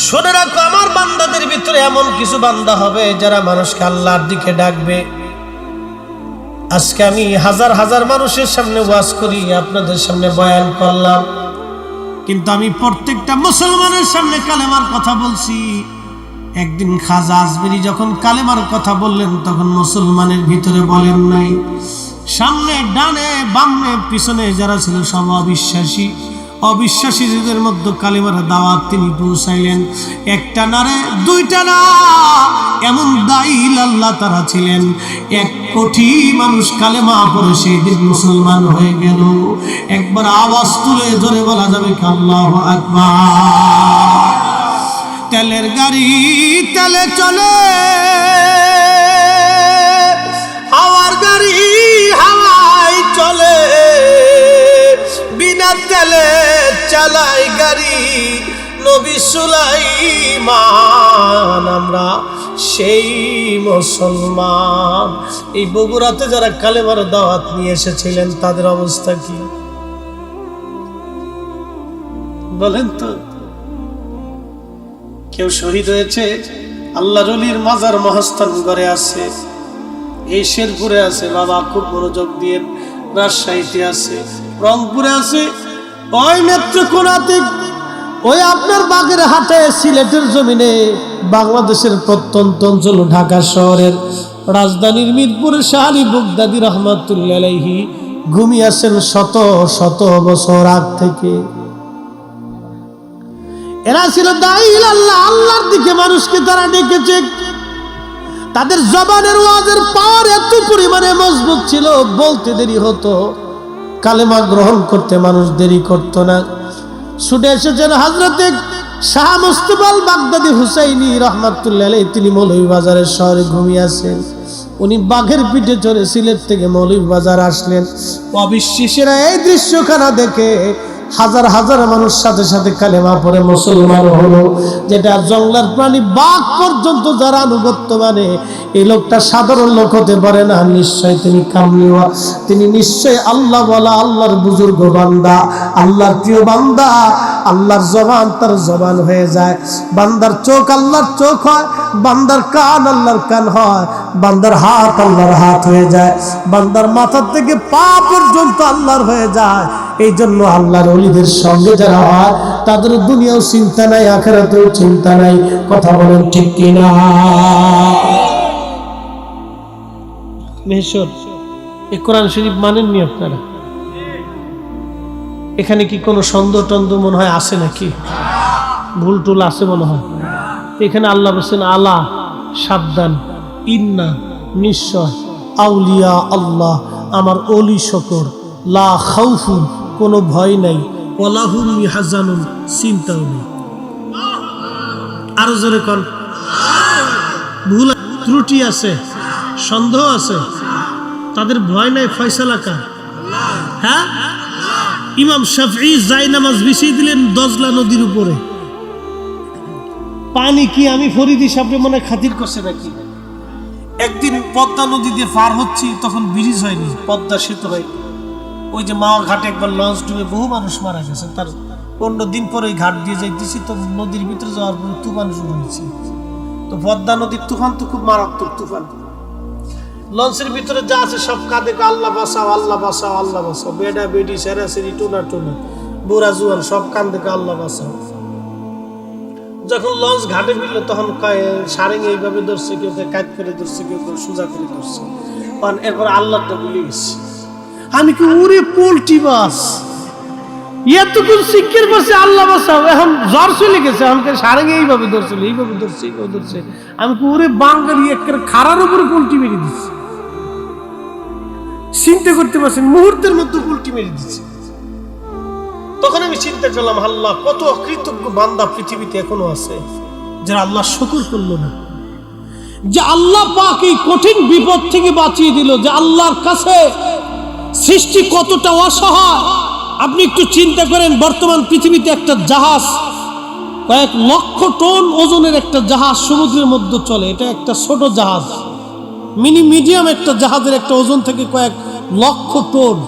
শুনে রাখো, আমার বান্দাদের ভিতরে এমন কিছু বান্দা হবে যারা মানুষকে আল্লাহর দিকে ডাকবে। আজকে আমি হাজার হাজার মানুষের সামনে ওয়াজ করি, আপনাদের সামনে বয়ান করলাম, কিন্তু আমি প্রত্যেকটা মুসলমানের সামনে কালেমার কথা বলছি। একদিন খাজা আজমেরি যখন কালেমার কথা বললেন তখন মুসলমানের ভিতরে বলেন নাই। সামনে ডানে বামে পিছনে যারা ছিল সব অবিশ্বাসী, অবিশ্বাসীদের মধ্যে কালেমার দাওয়াত তিনি পৌঁছাইলেন। একটা না রে, দুইটা না, এমন দাইল আল্লাহ তারা ছিলেন। 1 কোটি মানুষ কালেমা পড়ে সেই দিন মুসলমান হয়ে গেল। একবার আওয়াজ তুলে জোরে বলা যাবে কি আল্লাহু আকবার। তেলের গাড়ি তেলে চলে, হাওয়ার গাড়ি হাওয়ায় চলে, বিনা তেলে চালাই গাড়ি নবী সুলাইমান, আমরা সেই মুসলমান। এই বগুড়াতে যারা কালেমার দাওয়াত নিয়ে এসেছিলেন তাদের অবস্থা কি বলেন তো? কেউ শহীদ হয়েছে, আল্লাহর ওলির মাজার মহাস্থানগড়ে আছে, এই শেরপুরে আছে, বাবা খুব মনোযোগ দিয়ে, রাজশাহীতে আছে, রংপুরে আছে, ওই নেত্রকোনাতে ওই আপনার বাগের হাটে সিলেটের জমিনে বাংলাদেশের প্রত্যন্ত অঞ্চল ঢাকা শহরের রাজধানীর মিরপুরের শাহ আলী বগদাদী রহমাতুল্লাহ আলাইহি ঘুমিয়েছেন শত শত বছর আগ থেকে। এরা ছিল দাঈল আল্লাহ, আল্লাহর দিকে মানুষকে তারা ডেকেছে। তাদের জবানের ওয়াজের পাওয়ার এত পরিমাণে মজবুত ছিল, বলতে দেরি হতো, কালেমা গ্রহণ করতে মানুষ দেরি করত না। ছুটে এসেছেন হযরতে শাহ মুস্তাফা আল বাগদাদী হুসাইনি রহমাতুল্লাহ আলাইহি। তিনি মৌলভীবাজারের শহরে ঘুমিয়ে আছেন। উনি বাঘের পিঠে চড়ে সিলেট থেকে মৌলভীবাজার আসলেন। অবিশ্বাসীরা এই দৃশ্যখানা দেখে হাজার হাজার মানুষ সাথে সাথে কালেমা পড়ে মুসলমান হলো। যেটা জঙ্গলার প্রাণী বাঘ পর্যন্ত যারা আনুগত্য মানে, এই লোকটা সাধারণ লোক হতে পারে না, নিশ্চয় তিনি কামলিওয়া, তিনি নিশ্চয় আল্লাহ বলা, আল্লাহর বুজুর্গ বান্দা, আল্লাহর প্রিয় বান্দা। আল্লাহর জবান তার জবান হয়ে যায়, বান্দার চোখ আল্লাহর চোখ হয়, বান্দার কান আল্লাহর কান হয়, বান্দার হাত আল্লাহর হাত হয়ে যায়, বান্দার মাথা থেকে পা পর্যন্ত আল্লাহর হয়ে যায়। এই জন্য আল্লাহর ওলিদের সঙ্গে যারা হয় তাদের দুনিয়াও চিন্তা নাই, আখিরাতেও চিন্তা নাই। কথা বলেন ঠিক কিনা? মেহসর এই কোরআন শরীফ মানেননি আপনারা? এখানে কি কোনো সন্দেহ টন্দ মনে হয় আছে নাকি? ভুল টুল আছে মনে হয়? এখানে আল্লাহ বলছেন আলা, সাবধান, ইন্না, নিশ্চয়, আউলিয়া আল্লাহ, আমার ওলি শকর, লা খাউফুন, কোনো ভয় নাই, ওয়ালা হুম ইয়াহজানুন, চিন্তাও নেই। আরো জোরে কোন? ভুল ত্রুটি আছে, সন্দেহ আছে, তাদের ভয় নাই, ফয়সালা কার? হ্যাঁ, ইমাম শাফঈ জায়নামাজ বিছিয়ে দিলেন দজলা নদীর উপরে। পানি কি আমি ফরিদি সাহেব মনে খাতির করছে নাকি? একদিন পদ্মা নদী দিয়ে পার হচ্ছি, তখন ব্রিজ হয়নি, পদ্মা সেতু হয়নি। ওই যে মাওয়া ঘাটে একবার লঞ্চ ডুবে বহু মানুষ মারা গেছে, তার 15 দিন পরে ওই ঘাট দিয়ে যাইতেছি, তো নদীর ভিতরে যাওয়ার পরে তুফান শুরু হয়েছে। তো পদ্মা নদীর তুফান তো খুব মারাত্মক তুফান। লঞ্চের ভিতরে যা আছে সব কাঁদে, আল্লাহ বাঁচাও, আল্লাহ বাঁচাও, আল্লাহ বাঁচাও, বেডা বেডি সেরাসেরি টোনা টোনা বুড়া জুয়ান সব কান্দে, আল্লাহ বাঁচাও। যখন লঞ্চ ঘাটে ফিরল তখন সারেং এইভাবে ধরছে, কেউ কাজ করে ধরছে, কেউ সোজা করে ধরছে। এরপর আল্লাহটা ভুলে গেছে। আমি কি উড়ে পোল্ট্রি বাস এতক্ষণ শিক্ষের বসে আল্লাহ বাঁচাও, এখন জ্বর চলে গেছে, এখন সারেং এইভাবে ধরছিল, এইভাবে ধরছে, এইভাবে ধরছে। আমি কি উড়ে বাঙালি একের খাড়ার উপরে পোল্ট্রি মেরে দিচ্ছি। চিন্তা করতে পারছেন, মুহূর্তের মধ্যে পোল্ট্রি মেরে দিচ্ছে। তখন আমি চিন্তা করলাম, আল্লাহ কত অকৃতজ্ঞ বান্দা পৃথিবীতে এখনো আছে যারা আল্লাহ শুকর করলো না, যে আল্লাহ পাক এই কঠিন বিপদ থেকে বাঁচিয়ে দিল, যে আল্লাহর কাছে সৃষ্টি কতটা অসহায়। আপনি একটু চিন্তা করেন, বর্তমান পৃথিবীতে একটা জাহাজ, কয়েক লক্ষ টন ওজনের একটা জাহাজ সমুদ্রের মধ্যে চলে। এটা একটা ছোট জাহাজ, মিডিয়াম একটা জাহাজের একটা ওজন থেকে কয়েক লক্ষ টন।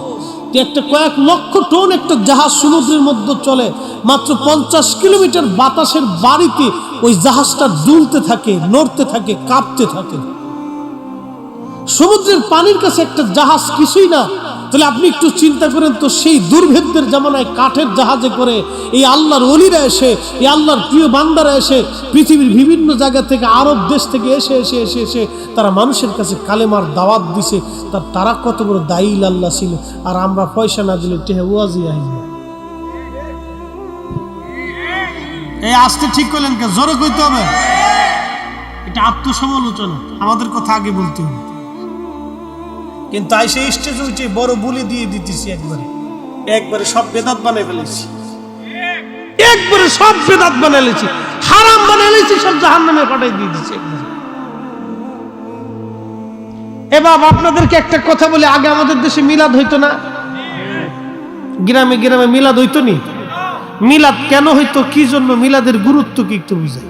একটা কয়েক লক্ষ টন একটা জাহাজ সমুদ্রের মধ্যে চলে, মাত্র 50 কিলোমিটার বাতাসের বাড়িতে ওই জাহাজটা দুলতে থাকে, নড়তে থাকে, কাঁপতে থাকে। সমুদ্রের পানির কাছে একটা জাহাজ কিছুই না। তাহলে আপনি একটু চিন্তা করেন তো, সেই দুর্ভেদ্যের জামানায় কাঠের জাহাজে করে এই আল্লাহর ওলিরা এসে, এই আল্লাহর প্রিয় বান্দারা এসে, পৃথিবীর বিভিন্ন জায়গা থেকে, আরব দেশ থেকে এসে এসে এসে এসে তারা মানুষের কাছে কালেমার দাওয়াত দিছে। তারা কত বড় দাঈল আল্লাহ ছিল। আর আমরা পয়সা না দিলে টেহে ওয়াজি আইনি। এই আসতে ঠিক করলেন কে? জোরে কইতে হবে। এটা আত্মসমালোচনা, আমাদের কথা আগে বলতে হবে। কিন্তু আইসে স্টেজে উঠে বড় বলি দিয়ে দিতেছি, একবারে সব বেদাত বানাই ফেলেছি, একবারে সব বেদাত বানাইছি, হারাম বানাইছি, সব জাহান্নামে পাঠাই দিয়ে দিচ্ছি একবারে। এবার আপনাদেরকে একটা কথা বলি, আগে আমাদের দেশে মিলাদ হইতো না? গ্রামে গ্রামে মিলাদ হইতো নি? মিলাদ কেন হইতো, কি জন্য, মিলাদের গুরুত্ব কি একটু বুঝাই।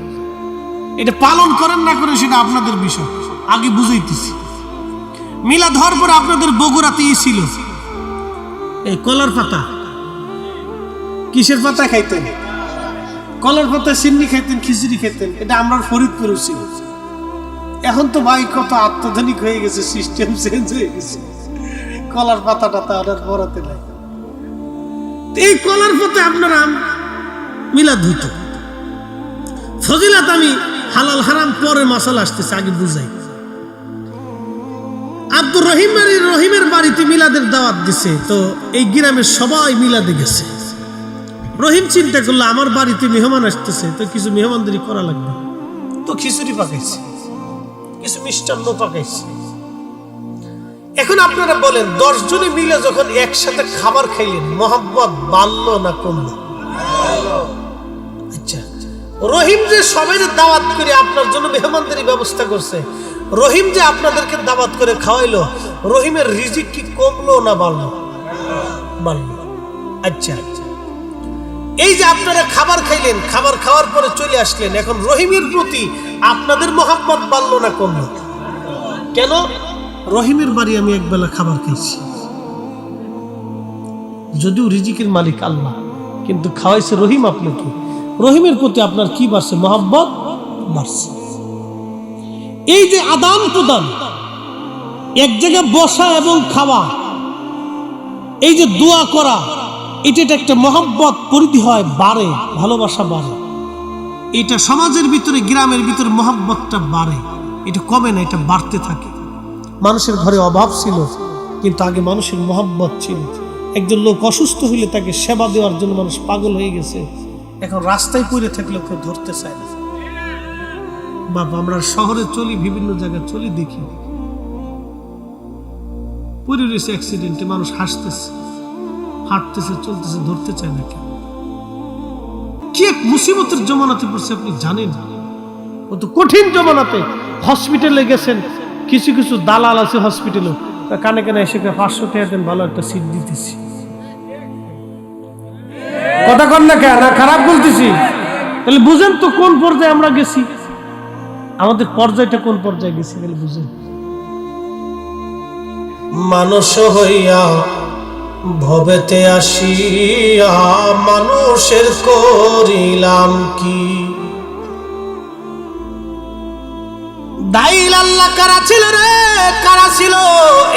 এটা পালন করেন না করেন সেটা আপনাদের বিষয়, আগে বুঝাইতেছি। মিলাদ হওয়ার পর আপনাদের বগুড়াতে ছিল এই কলার পাতা। কিসের পাতা খাইতেন? কলার পাতা, সিন্নি খাইতেন, খিচুড়ি খাইতেন। এটা আমরা ফরিদপুরে ছিল। এখন তো ভাই কত আত্মধনিক হয়ে গেছে, সিস্টেম চেঞ্জ হয়ে গেছে, কলার পাতাটা তো আর বড়াতে নাই। এই কলার পাতা আপনারা মিলাদ হইতো। ফজিলাত আমি হালাল হারাম পরে মাসালা আসতেছে, আগে বুঝাই। আব্দুর রহিমের বাড়িতে মিলাদের দাওয়াত দিছে, তো এই গ্রামের সবাই মিলাদে গেছে। রহিম চিন্তা করলো আমার বাড়িতে মেহমান আসতেছে, তো কিছু মেহমানদারি করা লাগবে, তো খিচুড়ি পাকাইছে, কিছু মিষ্টান্ন পাকাইছে। এখন আপনারা বলেন 10 জনে মিলে যখন একসাথে খাবার খাইলেন, মহব্বত বাড়লো না কমলো? আচ্ছা, রহিম যে সবাই দাওয়াত করে আপনার জন্য মেহমানদারি ব্যবস্থা করছে, রহিম যে আপনাদেরকে দাওয়াত করে খাওয়াইলো, রহিমের রিজিক কি কমলো না বাড়লো? বাড়লো। আচ্ছা, এই যে আপনারা খাবার খাইলেন, খাবার খাওয়ার পরে চলে আসলেন, এখন রহিমের প্রতি আপনাদের মহব্বত বাড়লো না কমলো? কেন? রহিমের বাড়ি আমি একবেলা খাবার খাইছি, যদিও রিজিকের মালিক আল্লাহ, কিন্তু খাওয়াইছে রহিম আপনাকে। রহিমের প্রতি আপনার কি বাড়ছে? মহব্বত বাড়ছে। এই যে আদান প্রদান, এক জায়গায় বসা এবং খাওয়া, এই যে দোয়া করা, এটা একটা মহব্বত পরিধি হয়, বাড়ে, ভালোবাসা বাড়ে। এটা সমাজের ভিতরে, গ্রামের ভিতরে মহব্বতটা বাড়ে, এটা কমে না, এটা বাড়তে থাকে। মানুষের ঘরে অভাব ছিল, কিন্তু আগে মানুষের মহব্বত ছিল। একজন লোক অসুস্থ হইলে তাকে সেবা দেওয়ার জন্য মানুষ পাগল হয়ে গেছে, এখন রাস্তায় পড়ে থাকলে কেউ ধরতে চায় না। বাবা, আমরা শহরে চলি, বিভিন্ন জায়গায় চলি, দেখি পড়ে রয়েছে অ্যাক্সিডেন্টে, মানুষ হাসতেছে, হাঁটতেছে, চলতেছে, ধরতে চায় না কেন? কি এক মুসিবতের জমানাতে পড়ছে আপনি জানেন? ও তো কঠিন জমানাতে। হসপিটালে গেছেন, কিছু কিছু দালাল আছে হসপিটালে, কানে কানে এসে 500 টাকা দেন, ভালো একটা সিট দিতেছি। কথা কন না কেন? খারাপ বলতেছি? তাহলে বুঝেন তো কোন পর্যায়ে আমরা গেছি, আমাদের পর্যায়টা কোন পর্যায়ে গেছি, তাহলে বুঝেন। মানুষ হইয়া ভবেতে আসিয়া মানুষের করিলাম কি? দাইল আল্লাহ কারা ছিল রে, কারা ছিল?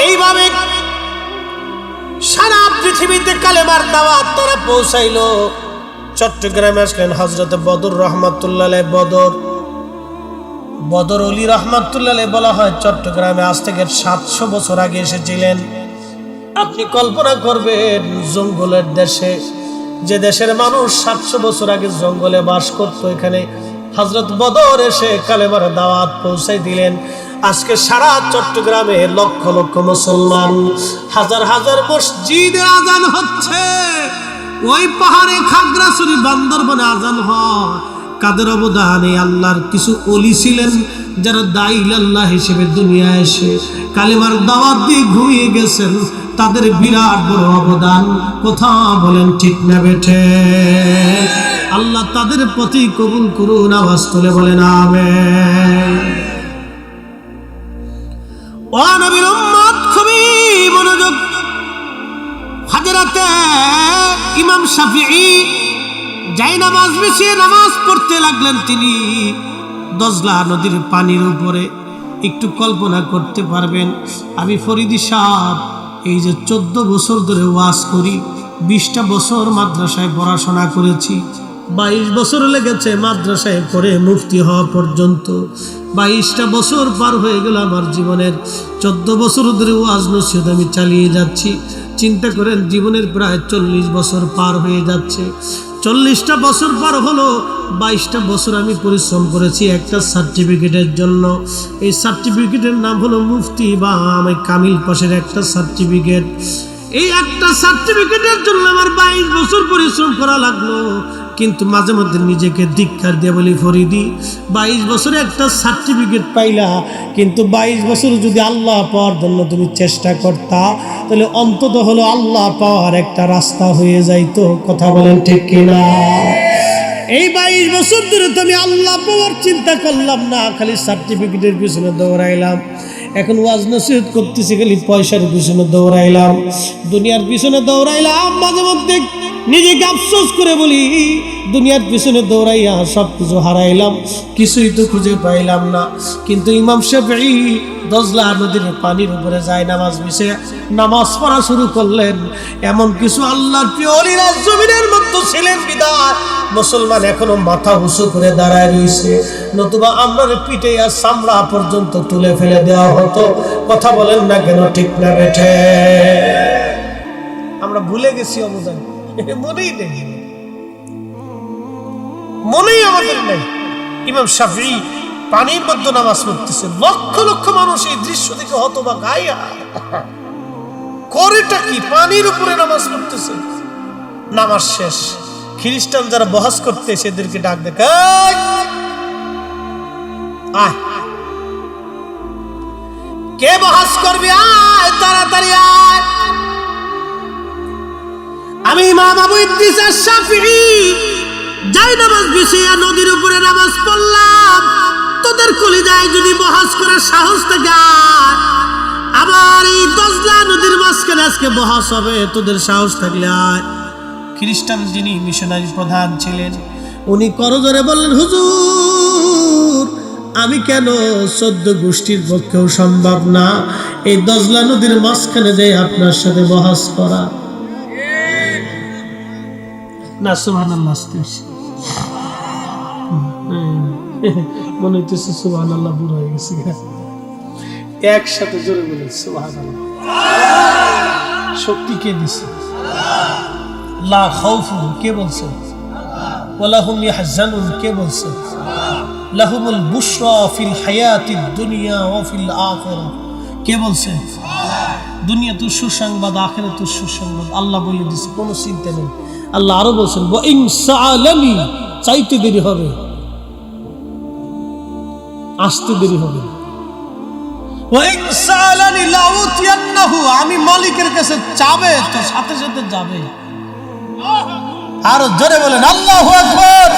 এইভাবে সারা পৃথিবীতে কালেমার দাওয়াত তারা পৌঁছাইলো। চট্টগ্রামে আসলেন হযরত বদর রহমাতুল্লাহ আলাইহি। বদর অলি রহমাতুল্লাহ আলাইহি বলা হয় চট্টগ্রামে আজ থেকে 700 বছর আগে এসেছিলেন। আপনি কল্পনা করবেন, জঙ্গলের দেশে, যে দেশের মানুষ 700 বছর আগে জঙ্গলে বাস করত, এখানে হযরত বদর এসে কালেমার দাওয়াত পৌঁছাই দিলেন। আজকে সারা চট্টগ্রামে লক্ষ লক্ষ মুসলমান, হাজার হাজার মসজিদে আজান হচ্ছে। ওই পাহাড়ে, খাগড়াছড়ি, বান্দরবানে আজান হয়। কাদের অবদানে? আল্লাহর কিছু ওলি ছিলেন যারা দাইল আল্লাহ হিসেবে দুনিয়ায় এসে কালেমার দাওয়াত দিয়ে ঘুমিয়ে গেছেন, তাদের বিরাট বড় অবদান। কথা বলেন ঠিক না বেঠে? আল্লাহ তাদের প্রতি কবুল করুন, আওয়াজ তুলে বলেন আমিন। ও নবীর উম্মত, খুবই মনোযোগ। হযরতে ইমাম শাফিঈ যাই নামাজ বিছিয়ে নামাজ পড়তে লাগলেন। তিনি দজলা নদীর পানির উপরে। একটু কল্পনা করতে পারবেন, আমি ফরিদি সাহেব এই যে 14 বছর ধরে ওয়াজ করি, 20টা বছর মাদ্রাসায় পড়াশোনা করেছি, 22 বছর লেগেছে মাদ্রাসায় পড়ে মুফতি হওয়া পর্যন্ত। 22টা বছর পার হয়ে গেল আমার জীবনের। 14 বছর ধরে ওয়াজ নসিহত আমি চালিয়ে যাচ্ছি। চিন্তা করেন, জীবনের প্রায় 40 বছর পার হয়ে যাচ্ছে। 40টা বছর পার হলো, 22টা বছর আমি পরিশ্রম করেছি একটা সার্টিফিকেটের জন্য। এই সার্টিফিকেটের নাম হলো মুফতি বা আমি কামিল পাশের একটা সার্টিফিকেট। এই একটা সার্টিফিকেটের জন্য আমার 22 বছর পরিশ্রম করা লাগলো। কিন্তু মাঝে মধ্যে নিজেকে ধিক্কার দিয়ে বলি, ফরিদি 22 বছরে একটা সার্টিফিকেট পাইলা, কিন্তু 22 বছর যদি আল্লাহ পাওয়ার জন্য তুমি চেষ্টা করতা, তাহলে অন্তত হলো আল্লাহ পাওয়ার একটা রাস্তা হয়ে যাইতো। কথা বলেন ঠিক কিনা? এই 22 বছর ধরে তো আমি আল্লাহ পাওয়ার চিন্তা করলাম না, খালি সার্টিফিকেটের পিছনে দৌড়াইলাম। এখন ওয়াজ নসিহত করতেছি, খালি পয়সার পিছনে দৌড়াইলাম, দুনিয়ার পিছনে দৌড়াইলাম। মাঝে মধ্যে নিজেকে আফসোস করে বলি, দুনিয়ার পিছনে দৌড়াইয়া সব কিছু হারাইলাম, কিছুই তো খুঁজে পাইলাম না। কিন্তু ইমাম শাফিঈ দজলা নদীর পানির উপরে যায় নামাজ বিছে নামাজ পড়া শুরু করলেন। এমন কিছু আল্লাহর প্রিয় ওলিরা জমিনের মধ্যে ছিলেন বিদায় মুসলমান এখনো মাথা উঁচু করে দাঁড়ায় রয়েছে, নতুবা আমরা পিঠে আর চামড়া পর্যন্ত তুলে ফেলে দেওয়া হতো। কথা বলেন না কেন, ঠিক না বেঠে? আমরা ভুলে গেছি অবদান, মনেই নেই, মনেই আমাদের নেই। ইমাম শাফিঈ পানির মধ্যে নামাজ পড়তেছে, লক্ষ লক্ষ মানুষ এই দৃশ্য দেখে হতবাক, আয়া করেটা কি? পানির উপরে নামাজ পড়তেছে। নামাজ শেষ, খ্রিস্টান যারা বহাস করতে সেদেরকে ডাক দেখ, আয় কে বহাস করবি, আয় তাড়াতাড়ি আয়। আমি ইমাম আবু ইদ্রিস আশ-শাফিঈ যাই নামাজ বিছিয়া নদীর উপরে নামাজ পড়লাম। তোদের কলিজায় যদি বহাস করার সাহস থাকে, আমার এই দজলা নদীর মাঝখানে আজকে বহাস হবে, তোদের সাহস থাকলে আয়। খ্রিস্টান যিনি মিশনারি প্রধান ছিলেন উনি করজোরে বললেন, হুজুর আমি কেন 14 গোষ্ঠীর পক্ষেও সম্ভব না এই দজলা নদীর মাঝখানে যাই আপনার সাথে বহাস করা। না সুবহানাল্লাহ, মনে হইতেছে সুবহানাল্লাহ বুড়ো হয়ে গেছে। একসাথে জোরে বলেন সুবহানাল্লাহ। শক্তি কে দিছে? লা খাউফুন কে বলছে? ওয়ালা হুম ইয়াহজানুন কে বলছে? লাহুমুল বুশরা ফিল হায়াতিদ দুনিয়া ওয়া ফিল আখিরাহ কে বলছে? দুনিয়াতে সুসংবাদ, আখিরাতে সুসংবাদ আল্লাহ বলে দিয়েছে, কোনো চিন্তা নেই। আল্লাহ আরো বলছেন, ওয়া ইন সাআলানি চাইতে দেরি হবে, আসতে দেরি হবে। ওয়া ইন সাআলানি লাউতিয়ান্নাহু, আমি মালিকের কাছে চাবে তো সাথে সাথে যাবে। আর জোরে বলেন আল্লাহু আকবার।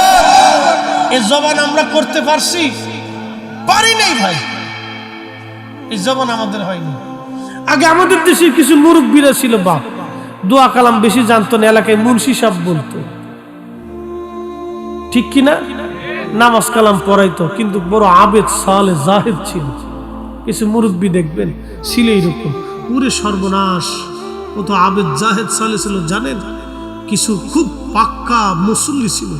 এই জবান আমরা করতে পারছি? পারি নাই ভাই, এই জবান আমাদের হয়নি। আগে আমাদের দেশে কিছু মুরব্বীরা ছিল, বাপ দোয়া কালাম বেশি জানতো না, এলাকায় মুন্সি সাহেব বলতো, ঠিক কিনা? নামাজ কালাম পড়াইতো, কিন্তু বড় আবেদ সালে জাহেদ ছিল। কিছু মুরব্বী দেখবেন ছিল এরকম, পুরে সর্বনাশ। কত আবেদ জাহেদ সালে ছিল জানেন? কিছু খুব পাক্কা মুসল্লি ছিল।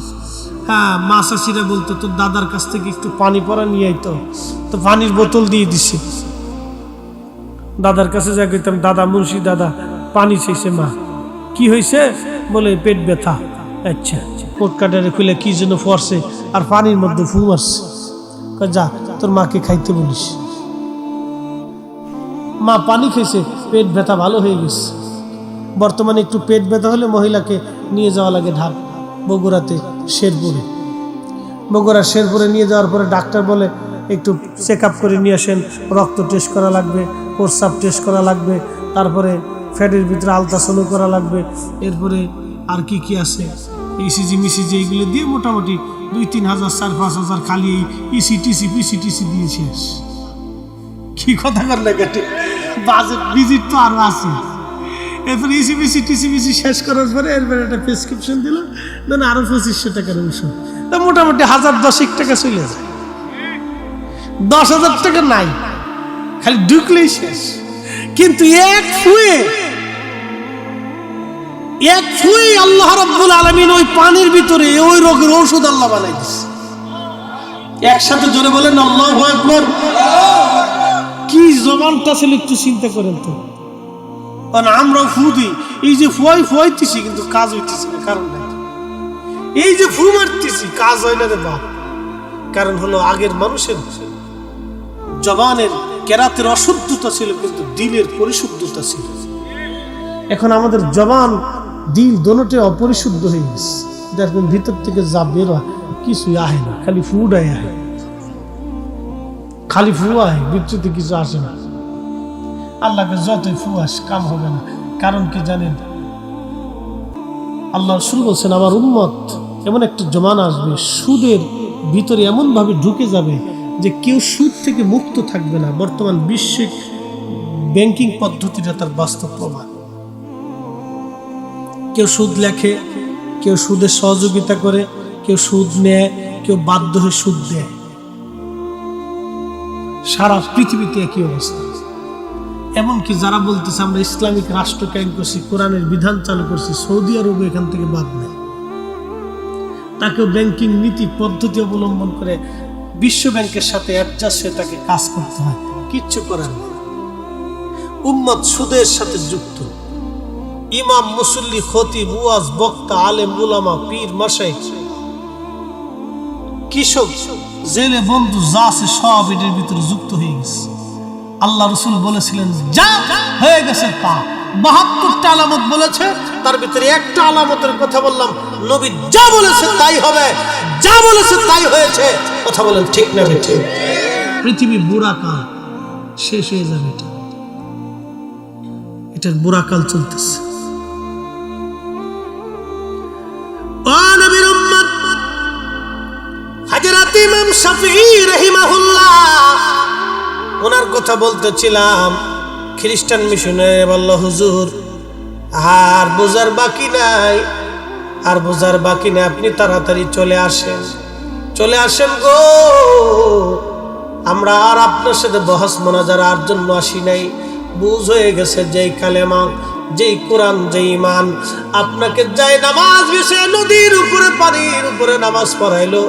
হ্যাঁ, মা চাচিরা বলতো তোর দাদার কাছ থেকে একটু পানি পড়া নিয়ে আইতো, তো পানির বোতল দিয়ে দিছে। দাদার কাছে যা কইতাম, দাদা মুন্সি দাদা পানি চাইছে। মা কি হয়েছে? বলে পেট ব্যথা। আচ্ছা, কোট কাটারে খুলে কি জন্য পড়ছে, আর পানির মধ্যে ফু মারছে। যা তোর মাকে খাইতে বলিস। মা পানি খেয়েছে, পেট ব্যথা ভালো হয়ে গেছে। বর্তমানে একটু পেট ব্যথা হলে মহিলাকে নিয়ে যাওয়া লাগে ঢাক, বগুড়াতে শেরপুরে। বগুড়া শেরপুরে নিয়ে যাওয়ার পরে ডাক্তার বলে একটু চেক আপ করে নিয়ে আসেন, রক্ত টেস্ট করা লাগবে, প্রস্রাব টেস্ট করা লাগবে, তারপরে ফ্যাটের ভিতরে আলট্রাসাউন্ড করা লাগবে, এরপরে আর কি কি আছে ইসিজি মিসিজি এইগুলো দিয়ে মোটামুটি 2-3 হাজার 4-5 হাজার খালি ইসিটিসি পিসিটিসি দিয়ে শেষ। কি কথা কর না কেটে, বাজেট ভিজিট তো আরো আছে। এরপরে ইসিবিসি টিসিবিসি শেষ করার পরে এরপরে একটা প্রেসক্রিপশন দিল, দেন আরো 2500 টাকার ওষুধ। তা মোটামুটি 1010 টাকা চলে যায়। 10,000 টাকা নাই, খালি ঢুকলেই শেষ। কিন্তু এক ফুয়ে আল্লাহ রাব্বুল আলামিন ওই পানির ভিতরে ওই রোগের ঔষধ আল্লাহ বানাই দিয়েছে। একসাথে জোরে বলেন আল্লাহু আকবার। কি জবানটা ছিল একটু চিন্তা করেন তো। কারণ আমরা ফু দিই, এই যে ফুয়াইতেছি কিন্তু কাজ হইতেছে না, কারণ নাই। এই যে ফু মারতেছি কাজ হয় না রে বাপ, কারণ হলো আগের মানুষের জবানের কেরাতের অশুদ্ধতা ছিল, কিন্তু দিলের পরিশুদ্ধতা ছিল। এখন আমাদের জবান দিল দোনোটে অপরিশুদ্ধ হয়ে গেছে। দেখবেন ভিতর থেকে যা বের হয় কিছুই আহে না, খালি ফুটাই আহে, খালি ফুয়া আহে, ভিতরে কিছু আসে না। আল্লাহকে যতই ফুয়াস কাম হবে না। কারণ কি জানেন? আল্লাহ রাসূল বলছেন, আমার উম্মত এমন একটা জমানা আসবে, সুদের ভিতরে এমন ভাবে ঢুকে যাবে যে কেউ সুদ থেকে মুক্ত থাকবে না। বর্তমান বিশ্বিক ব্যাংকিং পদ্ধতিটা তার বাস্তব প্রমাণ। কেউ সুদ লেখে, কেউ সুদের সহযোগিতা করে, কেউ সুদ নেয়, কেউ বাধ্য হয়ে সুদ দেয়। সারা পৃথিবীতে একই অবস্থা। এমনকি যারা বলতেছে আমরা ইসলামিক রাষ্ট্র কায়েম করছি, কোরআনের বিধান চালু করছি, সৌদি আরবে এখান থেকে বাদ নেয়, তাকেও ব্যাংকিং নীতি পদ্ধতি অবলম্বন করে বিশ্ব ব্যাংকের সাথে অ্যাডজাস্ট হয়ে তাকে কাজ করতে হয়। কিচ্ছু করার নেই। উম্মত সুদের সাথে যুক্ত। ইমাম, মুসল্লি, খতিব, ওয়াজ, বক্তা, আলেম, উলামা, পীর, মাশাইখ, কৃষক, জেলে, বন্ধু যা আছে সব এটার ভিতরে যুক্ত হয়ে গেছে। আল্লাহ রাসূল বলেছিলেন যা হয়ে গেছে তা। ৭২টা আলামত বলেছে, তার ভিতরে একটা আলামতের কথা বললাম, নবী যা বলেছে তাই হবে, যা বলেছে তাই হয়েছে। কথা বলেন ঠিক না ঠিক? পৃথিবী বুড়া কাল শেষ হয়ে যাবে, এটার বুড়া কাল চলতেছে। ও নবীর উম্মত, হযরত ইমাম শাফিঈ রাহিমাহুল্লাহ ওনার কথা বলতেছিলাম। খ্রিস্টান মিশনারি বলল, হুজুর আর বোঝার বাকি নাই, আর বোঝার বাকি নাই, আপনি তাড়াতাড়ি চলে আসেন, চলে আসেন গো। আমরা আর আপনার সাথে বহস মোনাজারা আর জন্য আসি নাই। বুঝ হয়ে গেছে যেই কালেমা, যেই কোরআন, যেই ঈমান আপনাকে যায় নামাজ বিষয়ে নদীর উপরে পানির উপরে নামাজ পড়াইলো,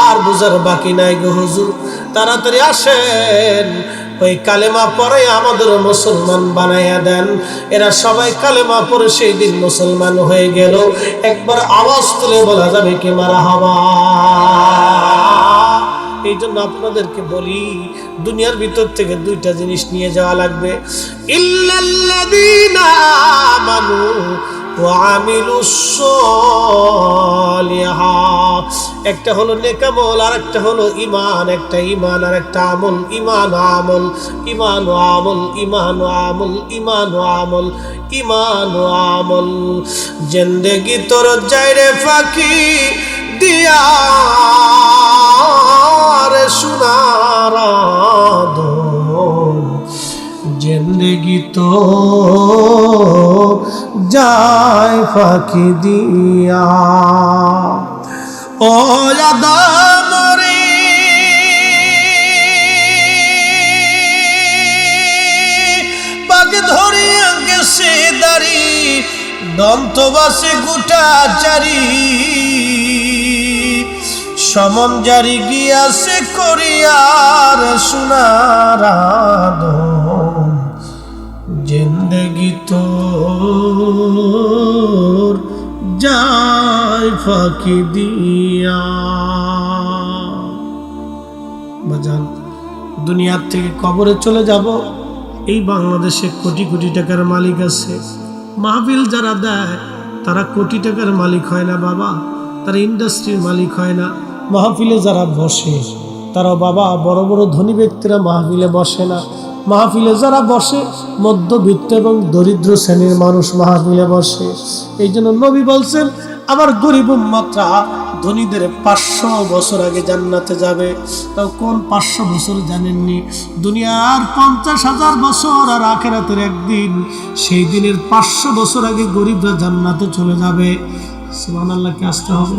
আর বুঝার বাকি নাই গো হুজুর, তাড়াতাড়ি আসেন, ওই কালেমা পড়ে আমাদের মুসলমান বানাইয়া দেন। এরা সবাই কালেমা পড়ে সেই দিন মুসলমান হয়ে গেল। একবার আওয়াজ তুলে বলা যাবে কি মারহাবা? এই জন্য আপনাদেরকে বলি, দুনিয়ার ভিতর থেকে দুইটা জিনিস নিয়ে যাওয়া লাগবে। ইল্লাল্লাযীনা আমানু ওয়া আমিলুস সালিহাত। একটা হলো নেক আমল, আর একটা হলো ঈমান। একটা ঈমান আর একটা আমল। ঈমান ও আমল, ঈমান ও আমল, ঈমান ও আমল, ঈমান ও আমল, ঈমান ও আমল। জিন্দেগি তোর যাইরে ফাঁকি দিয়া রে সোনার আদম, জিন্দেগি তো যায় ফাঁকি দিয়া। ও আদম রে, পাগ ধরিয়া গেছে দাড়ি, দন্ত বাসে গোটা চারি, সমন জারি গিয়াছে করিয়ার সোনার আদম, জিন্দেগি তোর যায় ফাঁকি দিয়া। বাজান, দুনিয়ার থেকে কবরে চলে যাব। এই বাংলাদেশে কোটি কোটি টাকার মালিক আছে। মাহফিল যারা দেয় তারা কোটি টাকার মালিক হয় না বাবা, তারা ইন্ডাস্ট্রির মালিক হয় না। মাহফিলে যারা বসে তারা বাবা বড় বড় ধনী ব্যক্তিরা মাহফিলে বসে না। মাহফিলে যারা বসে মধ্যবিত্ত এবং দরিদ্র শ্রেণীর মানুষ মাহফিলে বসে। এই জন্য নবী বলছেন, আমার গরিব উম্মতরা ধনীদের 500 বছর আগে জান্নাতে যাবে। তাও কোন 500 বছর জানেননি? দুনিয়ার 50,000 বছর আর আখিরাতের একদিন, সেই দিনের 500 বছর আগে গরিবরা জান্নাতে চলে যাবে। সুবহানাল্লাহ, কে আসতে হবে?